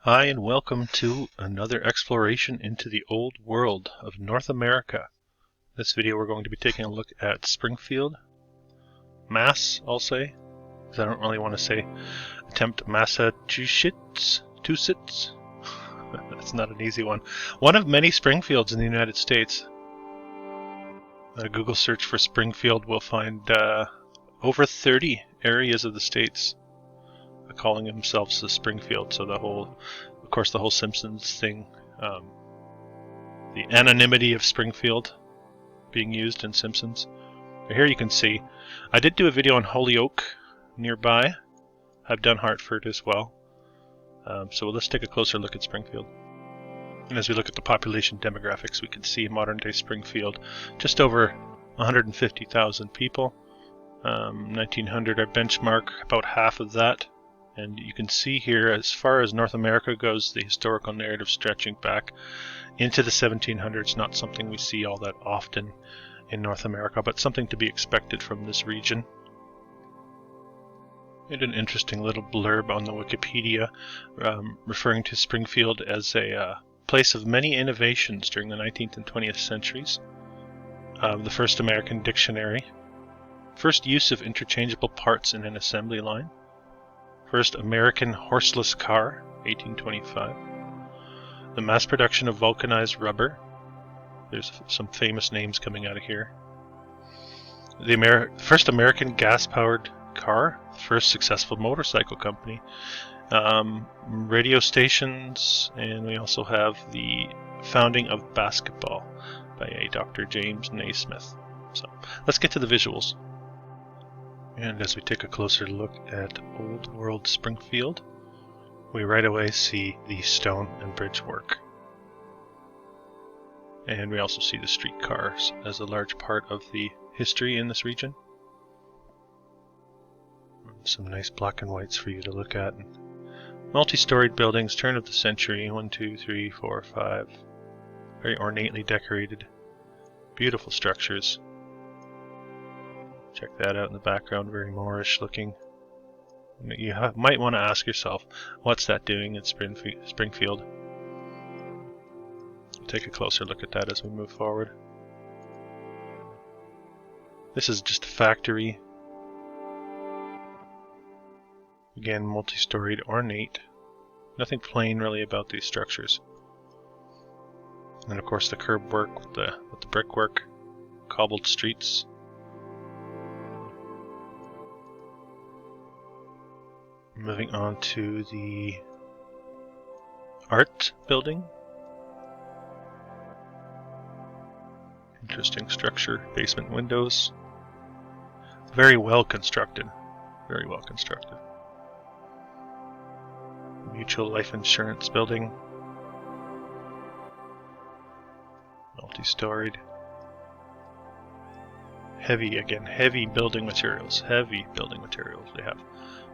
Hi, and welcome to another exploration into the old world of North America. In this video we're going to be taking a look at Springfield, Mass, I'll say, because I don't really want to say attempt Massachusetts. That's not an easy one. One of many Springfields in the United States. A Google search for Springfield will find over 30 areas of the states calling themselves the Springfield. So of course, the whole Simpsons thing, the anonymity of Springfield being used in Simpsons. But here you can see, I did do a video on Holyoke nearby. I've done Hartford as well. So let's take a closer look at Springfield. And as we look at the population demographics, we can see modern day Springfield, just over 150,000 people. 1900 our benchmark, about half of that. And you can see here, as far as North America goes, the historical narrative stretching back into the 1700s. Not something we see all that often in North America, but something to be expected from this region. And an interesting little blurb on the Wikipedia referring to Springfield as a place of many innovations during the 19th and 20th centuries. The first American dictionary, first use of interchangeable parts in an assembly line, first American horseless car, 1825. The mass production of vulcanized rubber. There's some famous names coming out of here. The first American gas-powered car. First successful motorcycle company. Radio stations, and we also have the founding of basketball by a Dr. James Naismith. So let's get to the visuals. And as we take a closer look at Old World Springfield, we right away see the stone and bridge work. And we also see the streetcars as a large part of the history in this region. Some nice black and whites for you to look at. Multi-storied buildings, turn of the century, 1, 2, 3, 4, 5. Very ornately decorated. Beautiful structures. Check that out in the background, very Moorish looking. You might want to ask yourself, what's that doing in Springfield? We'll take a closer look at that as we move forward. This is just a factory. Again, multi-storied, ornate. Nothing plain really about these structures. And of course the curb work with the brickwork, cobbled streets. Moving on to the art building. Interesting structure, basement windows. Very well constructed. Very well constructed. Mutual life insurance building. Multi-storied. Heavy building materials. Heavy building materials. They have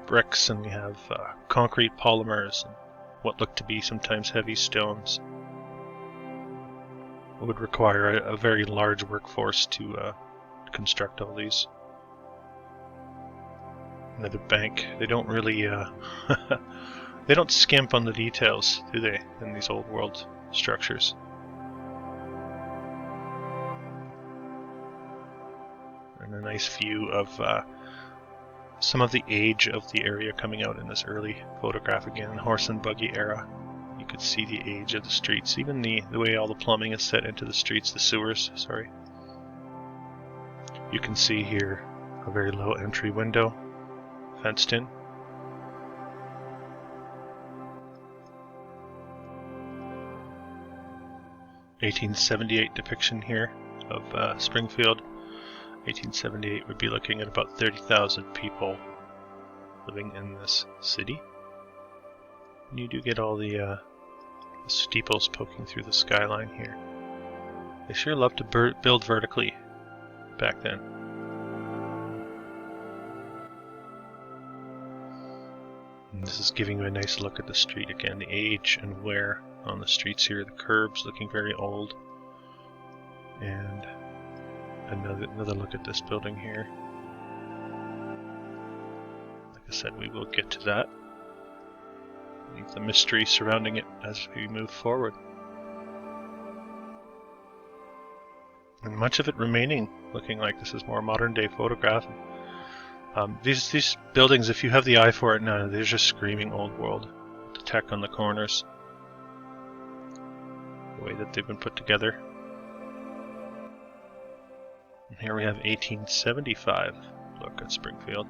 bricks, and we have concrete polymers, and what look to be sometimes heavy stones. It would require a very large workforce to construct all these. Another bank. They don't really they don't skimp on the details, do they, in these old world structures? And a nice view of some of the age of the area coming out in this early photograph. Again, horse and buggy era. You could see the age of the streets, even the way all the plumbing is set into the streets, the sewers, sorry. You can see here a very low entry window, fenced in. (1878) depiction here of Springfield. 1878 would be looking at about 30,000 people living in this city. And you do get all the steeples poking through the skyline here. They sure loved to build vertically back then. And this is giving you a nice look at the street again, the age and wear on the streets here. The curbs looking very old. And another look at this building here. Like I said, we will get to that. leave the mystery surrounding it as we move forward. And much of it remaining, looking like this is more modern day photographing. These buildings, if you have the eye for it now, they're just screaming old world. The tech on the corners, the way that they've been put together. And here we have 1875 look at Springfield.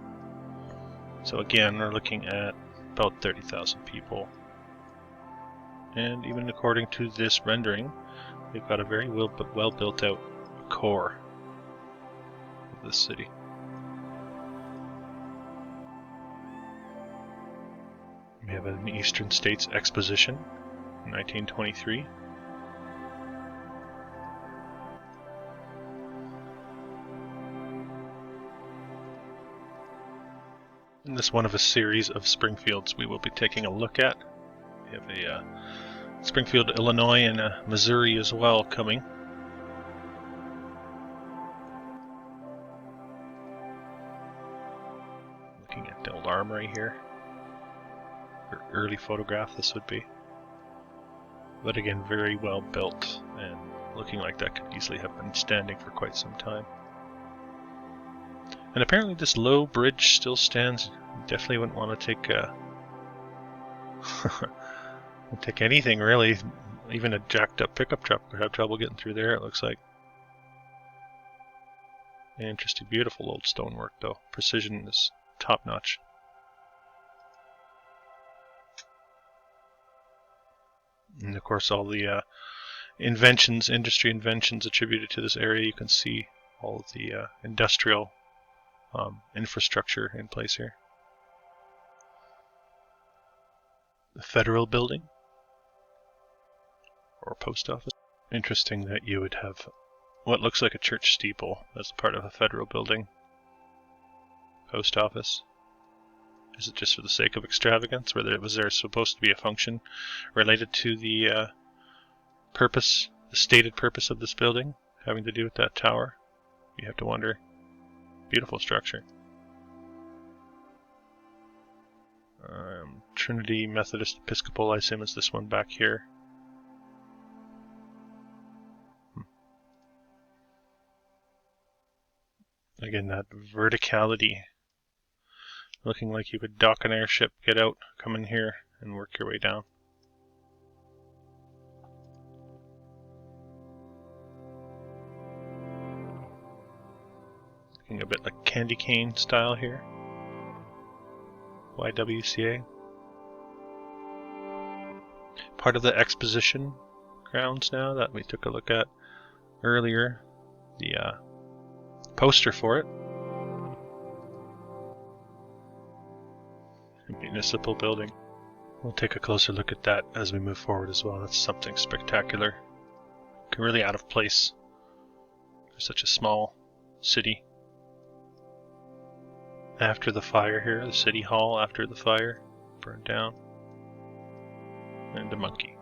So again, we're looking at about 30,000 people. And even according to this rendering, we've got a very well built out core of the city. We have an Eastern States Exposition in 1923. And this is one of a series of Springfields we will be taking a look at. We have a Springfield, Illinois, and Missouri as well coming. Looking at the old armory here. Early photograph this would be. But again, very well built and looking like that could easily have been standing for quite some time. And apparently this low bridge still stands. You definitely wouldn't want to take take anything really. Even a jacked up pickup truck would have trouble getting through there, it looks like. Interesting, beautiful old stonework though. Precision is top notch. And of course all the inventions, industry inventions attributed to this area. You can see all of the industrial infrastructure in place here. The Federal Building, or post office. Interesting that you would have what looks like a church steeple as part of a federal building. Post office. Is it just for the sake of extravagance? Was there supposed to be a function related to the purpose, the stated purpose of this building, having to do with that tower? You have to wonder. Beautiful structure. Trinity Methodist Episcopal, I assume is this one back here. Again, that verticality. Looking like you would dock an airship, get out, come in here, and work your way down. Looking a bit like candy cane style here. YWCA. Part of the exposition grounds now that we took a look at earlier. The poster for it. Municipal building. We'll take a closer look at that as we move forward as well. That's something spectacular. Really out of place for such a small city. After the fire here, the city hall after the fire burned down. And a monkey.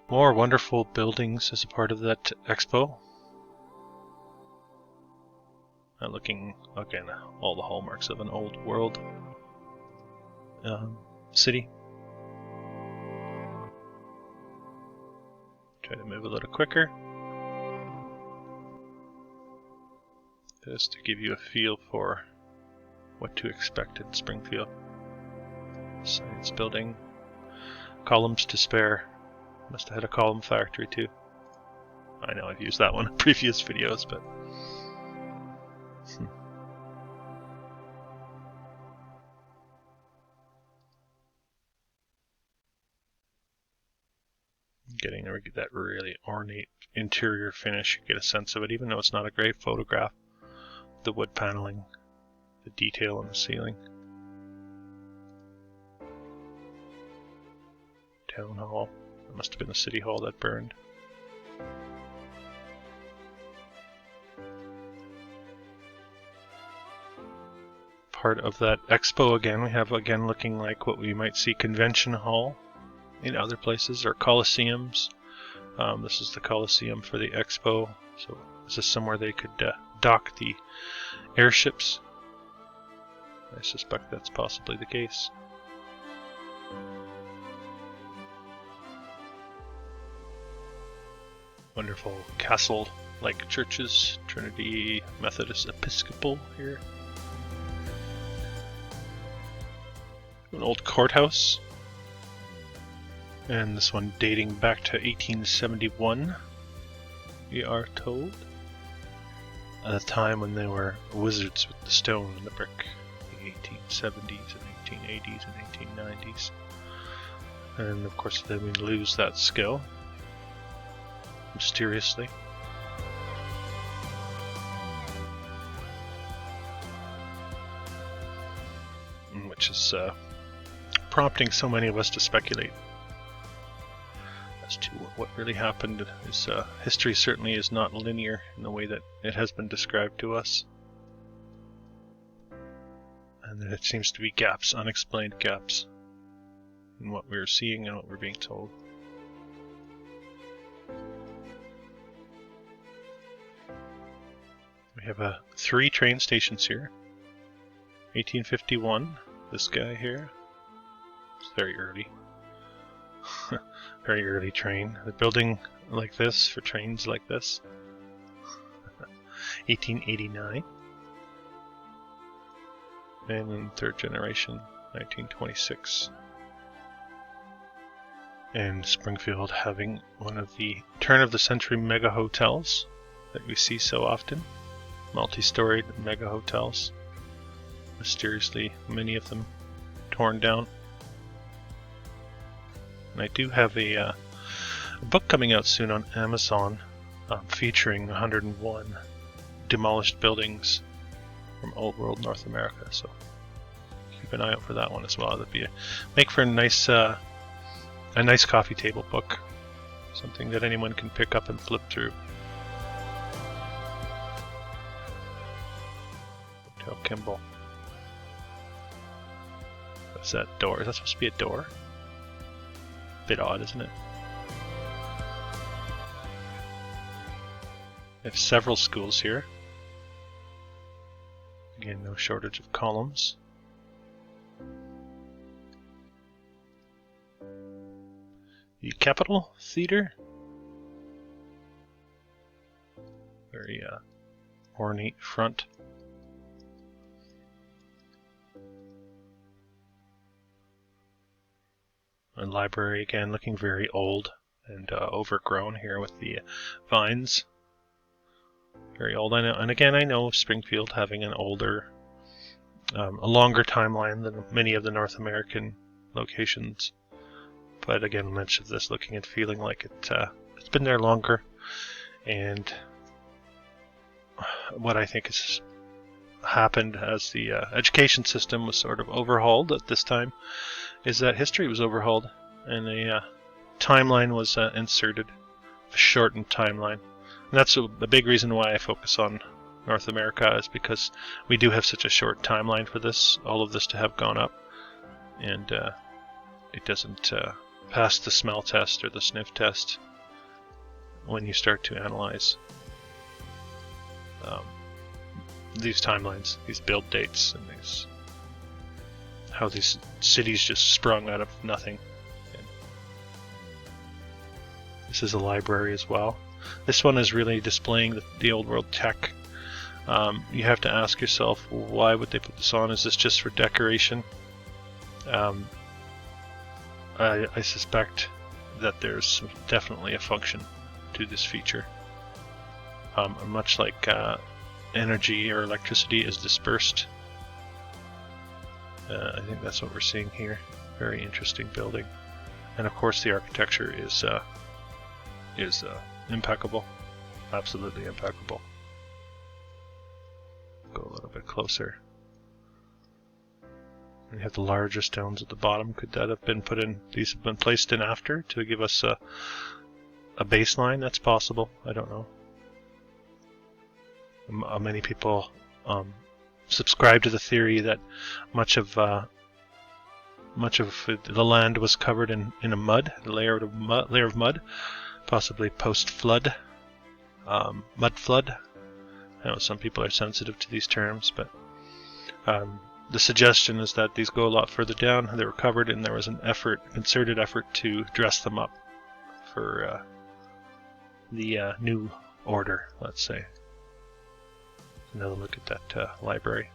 More wonderful buildings as a part of that expo. Looking, again, all the hallmarks of an old world city. Try to move a little quicker. Just to give you a feel for what to expect in Springfield. Science building. Columns to spare. Must have had a column factory too. I know I've used that one in previous videos, but getting that really ornate interior finish, you get a sense of it, even though it's not a great photograph. The wood paneling, the detail on the ceiling. Town hall. It must have been the city hall that burned. Part of that expo again, we have again looking like what we might see convention hall in other places, or coliseums. This is the coliseum for the expo, so this is somewhere they could dock the airships I suspect that's possibly the case. Wonderful castle-like churches, Trinity Methodist Episcopal here. An old courthouse. And this one dating back to 1871, we are told. At a time when they were wizards with the stone and the brick, the 1870s and 1880s and 1890s. And of course then we lose that skill, mysteriously. Which is prompting so many of us to speculate as to what really happened. Is history certainly is not linear in the way that it has been described to us, and that it seems to be gaps, unexplained gaps, in what we're seeing and what we're being told. We have 3 train stations here. 1851, this guy here. It's very early. Very early train. The building like this for trains like this. 1889. And then 3rd generation, 1926. And Springfield having one of the turn-of-the-century mega hotels that we see so often. Multi-storied mega hotels. Mysteriously, many of them torn down. And I do have a book coming out soon on Amazon featuring 101 demolished buildings from Old World North America. So keep an eye out for that one as well. That'd be make for a nice coffee table book, something that anyone can pick up and flip through. Hotel Kimball. What's that door? Is that supposed to be a door? Bit odd, isn't it? We have several schools here. Again, no shortage of columns. The Capitol Theater. Very ornate front. A library again, looking very old and overgrown here with the vines. Very old. I know, and again, I know Springfield having an older, a longer timeline than many of the North American locations. But again, much of this looking and feeling like it's been there longer. And what I think has happened as the education system was sort of overhauled at this time is that history was overhauled and a timeline was inserted, a shortened timeline. And that's a big reason why I focus on North America, is because we do have such a short timeline for this, all of this to have gone up, and it doesn't pass the smell test or the sniff test when you start to analyze these timelines, these build dates, and these how these cities just sprung out of nothing. And this is a library as well. This one is really displaying the old world tech. You have to ask yourself, why would they put this on? Is this just for decoration? I suspect that there's definitely a function to this feature. Much like energy or electricity is dispersed. I think that's what we're seeing here. Very interesting building, and of course the architecture is impeccable, absolutely impeccable. Go a little bit closer. We have the larger stones at the bottom. Could that have been put in? These have been placed in after to give us a baseline. That's possible. I don't know. Many people subscribe to the theory that much of the land was covered in a layer of mud, possibly post-flood, mud flood. I know some people are sensitive to these terms, but the suggestion is that these go a lot further down. They were covered, and there was an concerted effort to dress them up for the new order, let's say. Another look at that library.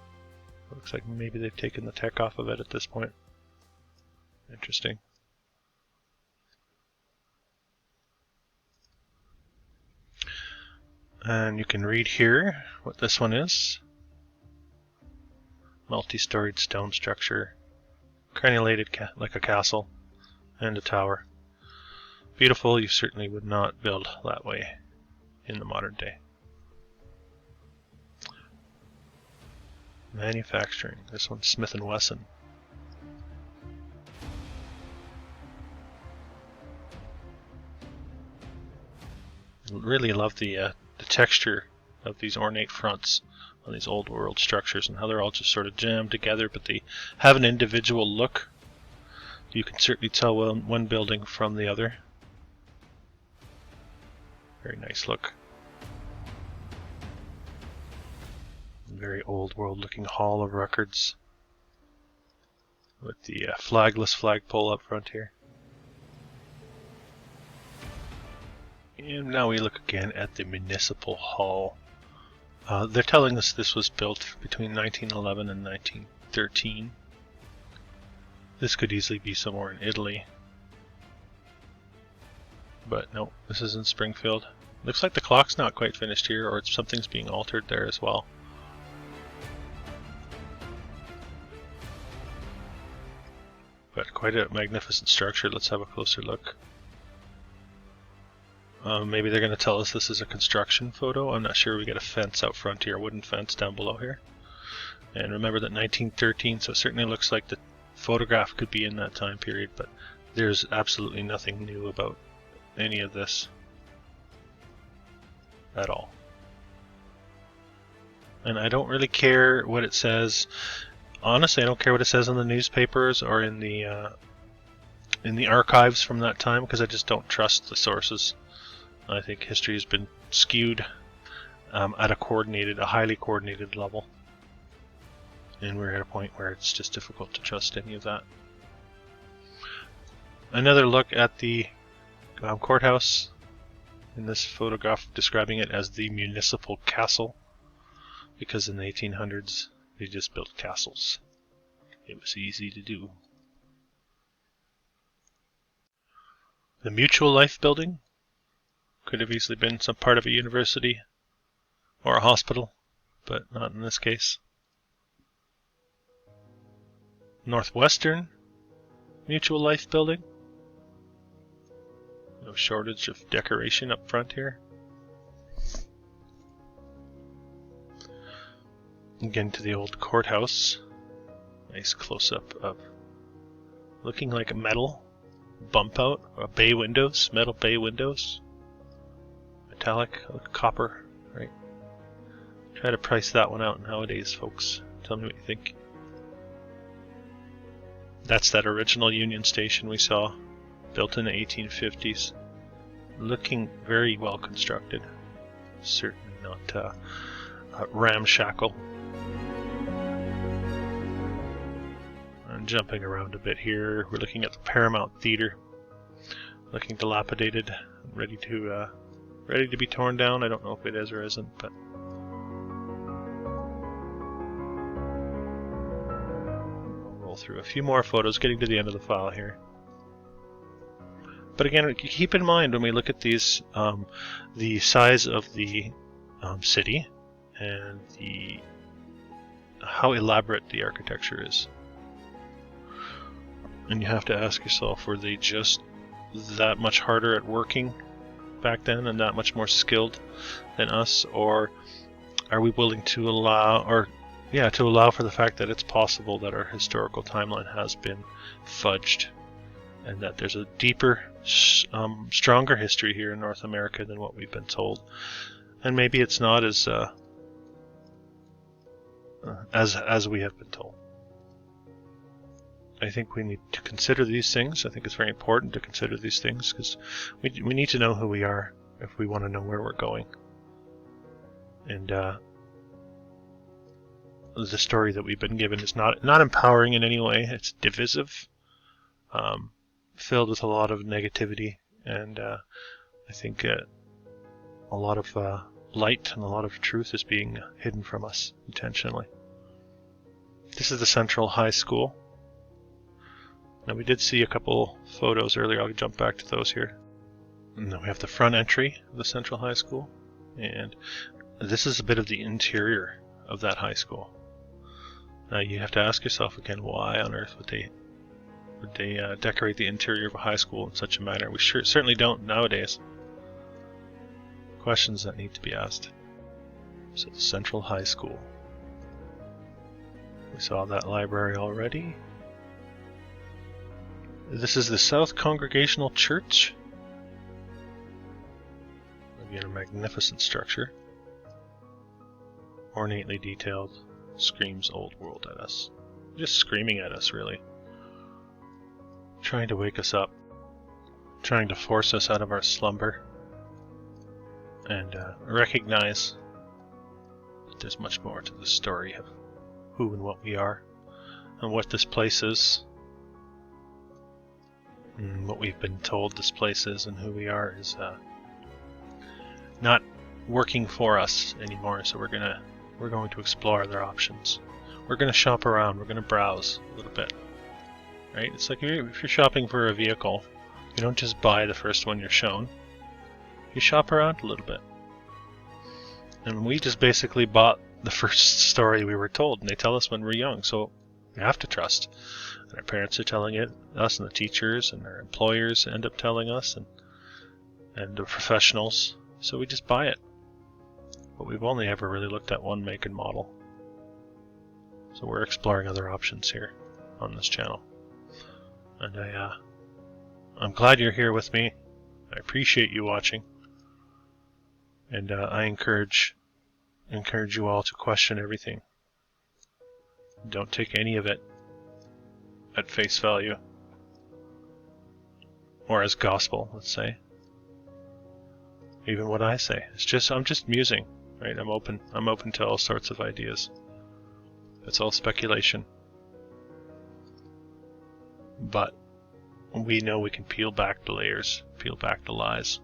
Looks like maybe they've taken the tech off of it at this point. Interesting. And you can read here what this one is. Multi-storied stone structure, crenulated like a castle, and a tower. Beautiful. You certainly would not build that way in the modern day. Manufacturing. This one's Smith & Wesson. Really love the texture of these ornate fronts on these old world structures and how they're all just sort of jammed together, but they have an individual look. You can certainly tell one building from the other. Very nice look. Very old world looking hall of records with the flagless flagpole up front here. And now we look again at the Municipal Hall. They're telling us this was built between 1911 and 1913. This could easily be somewhere in Italy. But no, this is in Springfield. Looks like the clock's not quite finished here, or something's being altered there as well. But quite a magnificent structure. Let's have a closer look. Maybe they're going to tell us this is a construction photo. I'm not sure. We got a fence out front here, a wooden fence down below here. And remember that 1913, so it certainly looks like the photograph could be in that time period, but there's absolutely nothing new about any of this at all. And I don't really care what it says. Honestly, I don't care what it says in the newspapers or in the archives from that time, because I just don't trust the sources. I think history has been skewed at a highly coordinated level, and we're at a point where it's just difficult to trust any of that. Another look at the courthouse. In this photograph, describing it as the municipal castle, because in the 1800s they just built castles. It was easy to do. The Mutual Life building could have easily been some part of a university or a hospital, but not in this case. Northwestern Mutual Life building. No shortage of decoration up front here. Again to the old courthouse. Nice close-up of looking like a metal bump out, or bay windows, metal bay windows. Metallic, copper, right? Try to price that one out nowadays, folks. Tell me what you think. That's that original Union Station we saw, built in the 1850s. Looking very well constructed. Certainly not ramshackle. And jumping around a bit here, we're looking at the Paramount Theater. Looking dilapidated, ready to be torn down. I don't know if it is or isn't, but I'll roll through a few more photos, getting to the end of the file here. But again, keep in mind when we look at these, the size of the city and how elaborate the architecture is. And you have to ask yourself, were they just that much harder at working back then and that much more skilled than us, or are we willing to allow for the fact that it's possible that our historical timeline has been fudged, and that there's a deeper, stronger history here in North America than what we've been told, and maybe it's not as we have been told. I think we need to consider these things. I think it's very important to consider these things, because we need to know who we are if we want to know where we're going. And the story that we've been given is not empowering in any way. It's divisive, filled with a lot of negativity, and I think a lot of light and a lot of truth is being hidden from us intentionally. This is the Central High School. Now, we did see a couple photos earlier. I'll jump back to those here. And then we have the front entry of the Central High School, and this is a bit of the interior of that high school. Now, you have to ask yourself again, why on earth would they decorate the interior of a high school in such a manner? We certainly don't nowadays. Questions that need to be asked. So, the Central High School. We saw that library already. This is the South Congregational Church. Again, a magnificent structure. Ornately detailed. Screams old world at us. Just screaming at us, really. Trying to wake us up. Trying to force us out of our slumber. And recognize that there's much more to the story of who and what we are. And what this place is. And what we've been told this place is and who we are is not working for us anymore. So we're going to explore other options. We're going to shop around. We're going to browse a little bit. Right? It's like if you're shopping for a vehicle, you don't just buy the first one you're shown. You shop around a little bit. And we just basically bought the first story we were told, and they tell us when we're young, so we have to trust. And our parents are telling it, us, and the teachers and our employers end up telling us, and the professionals, so we just buy it. But we've only ever really looked at one make and model. So we're exploring other options here on this channel. And I'm glad you're here with me. I appreciate you watching. And I encourage you all to question everything. Don't take any of it at face value. Or as gospel, let's say. Even what I say. I'm just musing, right? I'm open to all sorts of ideas. It's all speculation. But we know we can peel back the layers, peel back the lies.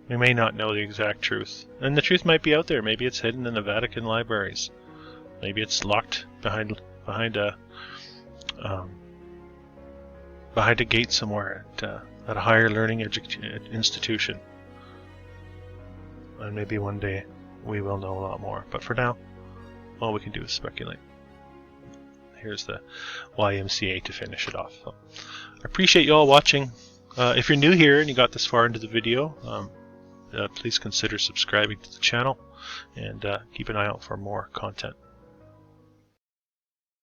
We may not know the exact truth. And the truth might be out there. Maybe it's hidden in the Vatican libraries. Maybe it's locked behind a gate somewhere at a higher learning institution. And maybe one day we will know a lot more. But for now, all we can do is speculate. Here's the YMCA to finish it off. So, I appreciate you all watching. If you're new here and you got this far into the video, please consider subscribing to the channel and keep an eye out for more content.